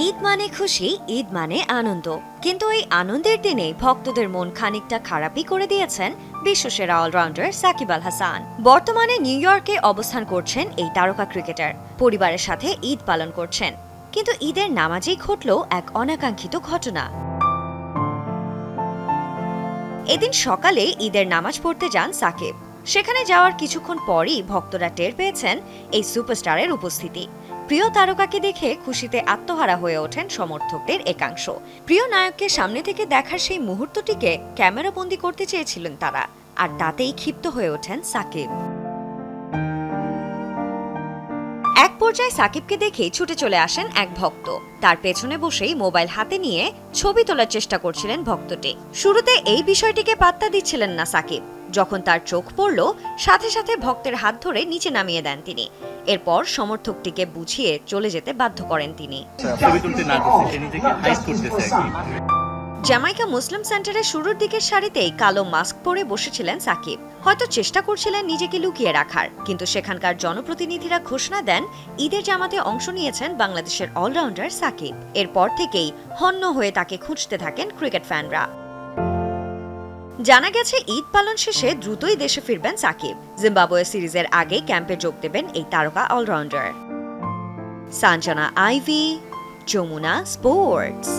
ঈদ মানে খুশি, ঈদ মানে আনন্দ। কিন্তু এই আনন্দের দিনে ভক্তদের মন খানিকটা খারাপই করে দিয়েছেন বিশ্বসেরা অলরাউন্ডার সাকিব আল হাসান। বর্তমানে নিউ ইয়র্কে অবস্থান করছেন এই তারকা ক্রিকেটার। পরিবারের সাথে ঈদ পালন করছেন, কিন্তু ঈদের নামাজেই ঘটল এক অনাকাঙ্ক্ষিত ঘটনা। এদিন সকালে ঈদের নামাজ পড়তে যান সাকিব। সেখানে যাওয়ার কিছুক্ষণ পরই ভক্তরা টের পেয়েছেন এই সুপারস্টারের উপস্থিতি। প্রিয় তারকাকে দেখে খুশিতে আত্মহারা হয়ে ওঠেন সমর্থকদের একাংশ। প্রিয় নায়ককে সামনে থেকে দেখার সেই মুহূর্তটিকে ক্যামেরাবন্দি করতে চেয়েছিলেন তারা, আর তাতেই ক্ষিপ্ত হয়ে ওঠেন সাকিব। এক পর্যায়ে সাকিবকে দেখেই ছুটে চলে আসেন এক ভক্ত। তার পেছনে বসেই মোবাইল হাতে নিয়ে ছবি তোলার চেষ্টা করছিলেন ভক্তটি। শুরুতে এই বিষয়টিকে পাত্তা দিচ্ছিলেন না সাকিব। যখন তার চোখ পড়ল, সাথে সাথে ভক্তের হাত ধরে নিচে নামিয়ে দেন তিনি। এরপর সমর্থকটিকে বুঝিয়ে চলে যেতে বাধ্য করেন তিনি। জ্যামাইকা মুসলিম সেন্টারের শুরুর দিকের সারিতেই কালো মাস্ক পরে বসেছিলেন সাকিব। হয়তো চেষ্টা করছিলেন নিজেকে লুকিয়ে রাখার, কিন্তু সেখানকার জনপ্রতিনিধিরা ঘোষণা দেন ঈদের জামাতে অংশ নিয়েছেন বাংলাদেশের অলরাউন্ডার সাকিব। এরপর থেকেই হন্য হয়ে তাকে খুঁজতে থাকেন ক্রিকেট ফ্যানরা। জানা গেছে ঈদ পালন শেষে দ্রুতই দেশে ফিরবেন সাকিব। জিম্বাবুয়ে সিরিজের আগে ক্যাম্পে যোগ দেবেন এই তারকা অলরাউন্ডার। সাঞ্জনা ivy, Jamuna sports.